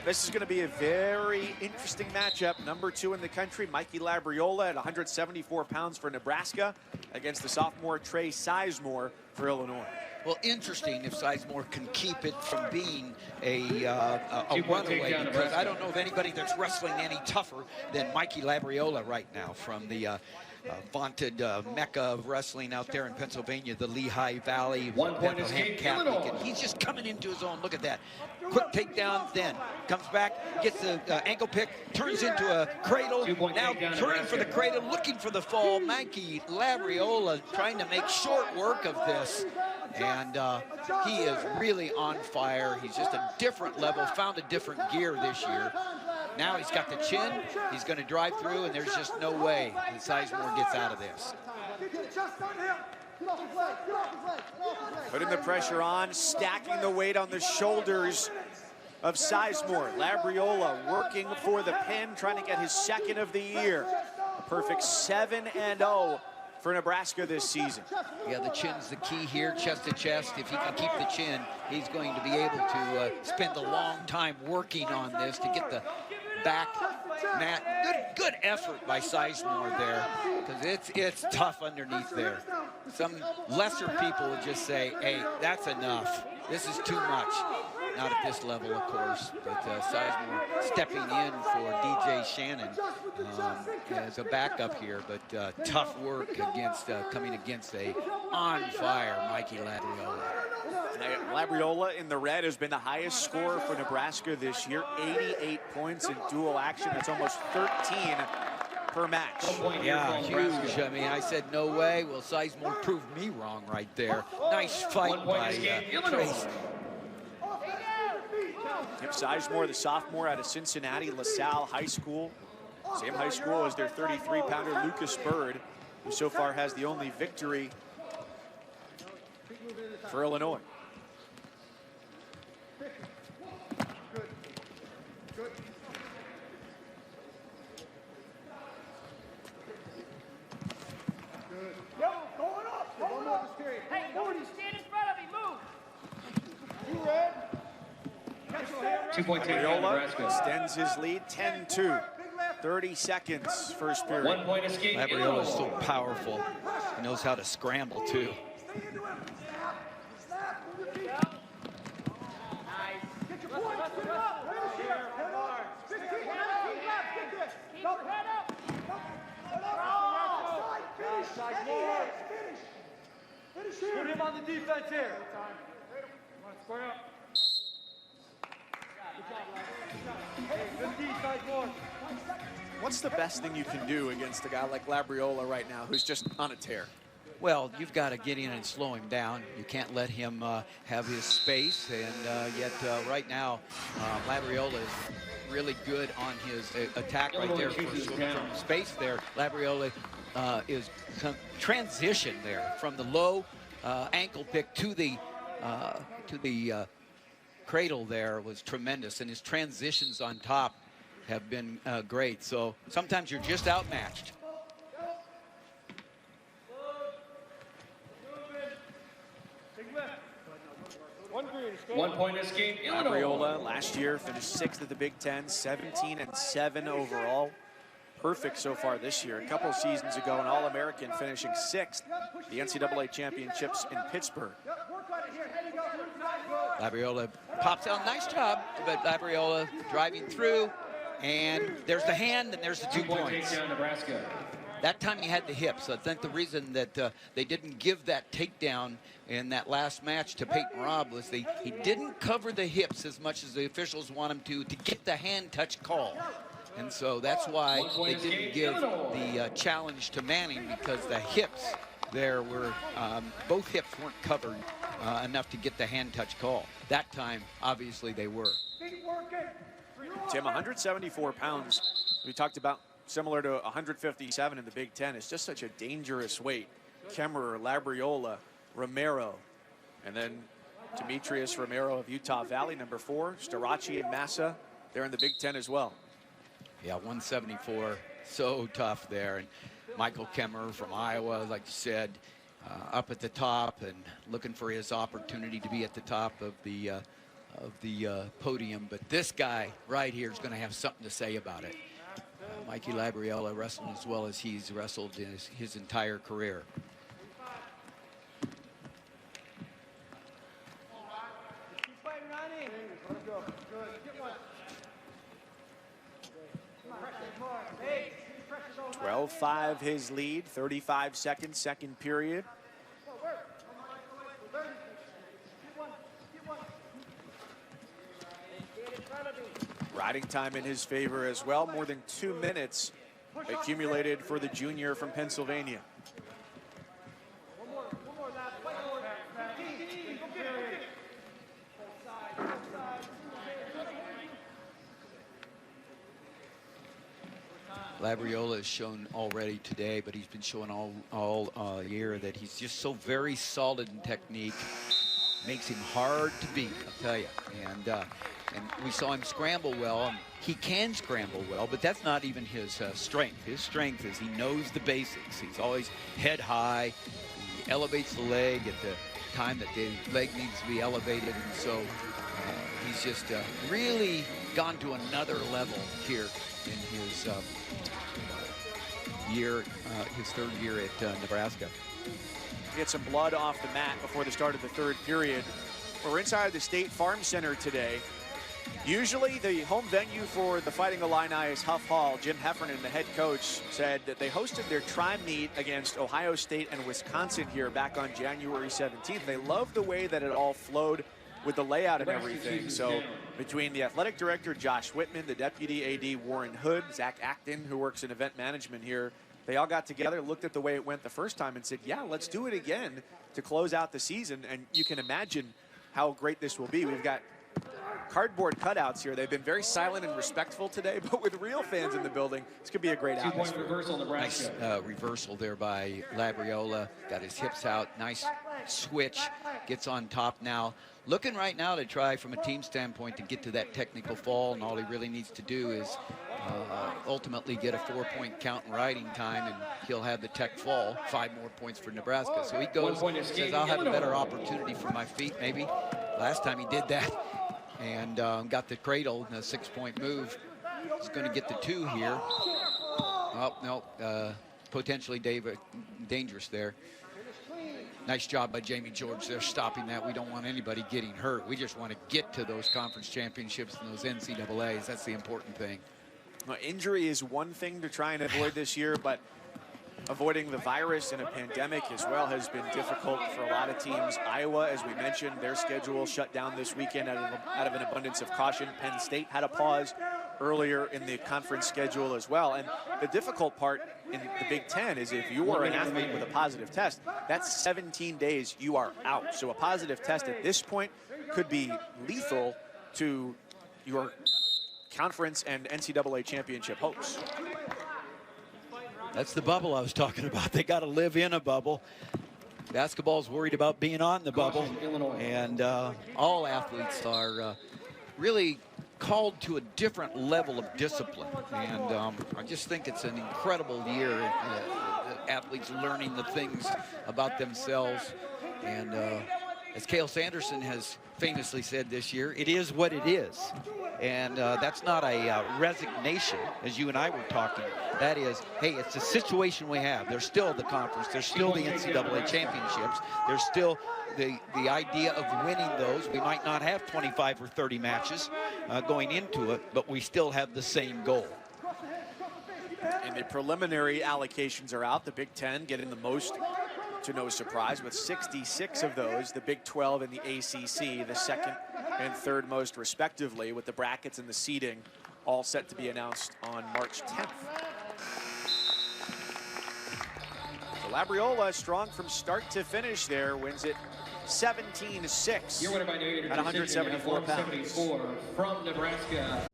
This is going to be a very interesting matchup. #2 in the country, Mikey Labriola at 174 pounds for Nebraska against the sophomore Trey Sizemore for Illinois. Well, interesting if Sizemore can keep it from being a runaway, because I don't know of anybody that's wrestling any tougher than Mikey Labriola right now from the vaunted mecca of wrestling out there in Pennsylvania, the Lehigh Valley Bethlehem Catholic, and he's just coming into his own. Look at that. Quick takedown, then comes back, gets the ankle pick, turns into a cradle, now turning for the cradle, looking for the fall. Mikey Labriola trying to make short work of this, and he is really on fire. He's just a different level, found a different gear this year. Now he's got the chin, he's going to drive through, and there's just no way that Sizemore gets out of this. Putting the pressure on, stacking the weight on the shoulders of Sizemore. Labriola working for the pin, trying to get his second of the year. A perfect 7-0 for Nebraska this season. Yeah, the chin's the key here, chest to chest. If he can keep the chin, he's going to be able to spend a long time working on this to get the back mat. Good effort by Sizemore there, because it's tough underneath there. Some lesser people would just say, hey, that's enough. This is too much. Not at this level, of course, but Sizemore stepping in for DJ Shannon as a backup here, but tough work against coming against a on-fire Mikey Labriola. Labriola in the red has been the highest scorer for Nebraska this year, 88 points in dual action. That's almost 13 per match. Yeah, huge. I mean, I said no way. Well, Sizemore proved me wrong right there. Nice fight by Trace. Tim Sizemore, the sophomore out of Cincinnati LaSalle High School. Same high school as their 33-pounder Lucas Bird, who so far has the only victory for Illinois. Hey, nobody stand in front of me, move! You red? 2-point takedown, Nebraska. Extends his lead, 10-2. 30 seconds, first period. 1 point escape. Labriola is so powerful. He knows how to scramble, too. Put him on the defense here. Square up. What's the best thing you can do against a guy like Labriola right now, who's just on a tear? Well, you've got to get in and slow him down. You can't let him have his space, and yet right now, Labriola is really good on his attack right there from space there. Labriola is transition there from the low ankle pick to the cradle there was tremendous, and his transitions on top have been great. So sometimes you're just outmatched. One point escape, Illinois. Labriola last year finished 6th at the Big Ten, 17-7 overall. Perfect so far this year. A couple seasons ago, an All-American finishing 6th, the NCAA championships in Pittsburgh. Labriola pops out, nice job, but Labriola driving through, and there's the hand, and there's the 2 points. Takedown, Nebraska. That time he had the hips. I think the reason that they didn't give that takedown in that last match to Peyton Robb was he didn't cover the hips as much as the officials want him to get the hand touch call. And so that's why they didn't give the challenge to Manning, because the hips there were, both hips weren't covered enough to get the hand touch call. That time, obviously, they were. Tim, 174 pounds. We talked about similar to 157 in the Big Ten. It's just such a dangerous weight. Kemmerer, Labriola, Romero, and then Demetrius Romero of Utah Valley, #4. Starachi and Massa, they're in the Big Ten as well. Yeah, 174, so tough there. And Michael Kemmerer from Iowa, like you said, up at the top and looking for his opportunity to be at the top of the the podium, but this guy right here is going to have something to say about it. Mikey Labriola wrestling as well as he's wrestled in his entire career. Well, 12-5 his lead, 35 seconds, second period. Riding time in his favor as well, more than 2 minutes accumulated for the junior from Pennsylvania. Labriola has shown already today, but he's been showing all year that he's just so very solid in technique. Makes him hard to beat, I'll tell you. And we saw him scramble well. And he can scramble well, but that's not even his strength. His strength is he knows the basics. He's always head high. He elevates the leg at the time that the leg needs to be elevated. And so he's just really gone to another level here in his his third year at Nebraska. Get some blood off the mat before the start of the third period. We're inside the State Farm Center today. Usually the home venue for the Fighting Illini is Huff Hall. Jim Heffernan, the head coach, said that they hosted their tri-meet against Ohio State and Wisconsin here back on January 17th. They loved the way that it all flowed with the layout and everything. So between the athletic director, Josh Whitman, the deputy AD, Warren Hood, Zach Acton, who works in event management here, they all got together, looked at the way it went the first time and said, yeah, let's do it again to close out the season. And you can imagine how great this will be. We've got cardboard cutouts here. They've been very silent and respectful today, but with real fans in the building, this could be a great atmosphere. 2-point reversal, Nebraska. Nice reversal there by Labriola. Got his hips out. Nice switch. Gets on top now. Looking right now to try from a team standpoint to get to that technical fall, and all he really needs to do is ultimately get a 4-point count in riding time, and he'll have the tech fall. 5 more points for Nebraska. So he goes, says, I'll have a better opportunity for my feet maybe. Last time he did that and got the cradle in a 6-point move. He's going to get the 2 here. Oh, no, potentially dangerous there. Nice job by Jamie George there stopping that. We don't want anybody getting hurt. We just want to get to those conference championships and those NCAAs. That's the important thing. Well, injury is one thing to try and avoid this year, but avoiding the virus and a pandemic as well has been difficult for a lot of teams. Iowa, as we mentioned, their schedule shut down this weekend out of an abundance of caution. Penn State had a pause earlier in the conference schedule as well. And the difficult part in the Big Ten is if you are an athlete with a positive test, that's 17 days you are out. So a positive test at this point could be lethal to your conference and NCAA championship hopes. That's the bubble I was talking about. They got to live in a bubble. Basketball's worried about being on the bubble. And all athletes are really called to a different level of discipline. And I just think it's an incredible year. Athletes learning the things about themselves. And as Cale Sanderson has famously said this year, it is what it is. And that's not a resignation, as you and I were talking. That is, hey, it's the situation we have. There's still the conference. There's still the NCAA championships. There's still the idea of winning those. We might not have 25 or 30 matches going into it, but we still have the same goal. And the preliminary allocations are out. The Big Ten getting the most, to no surprise, with 66 of those. The Big 12 and the ACC, the second and third most respectively, with the brackets and the seeding all set to be announced on March 10th. So Labriola, strong from start to finish there, wins it 17-6 at 174 pounds. From Nebraska.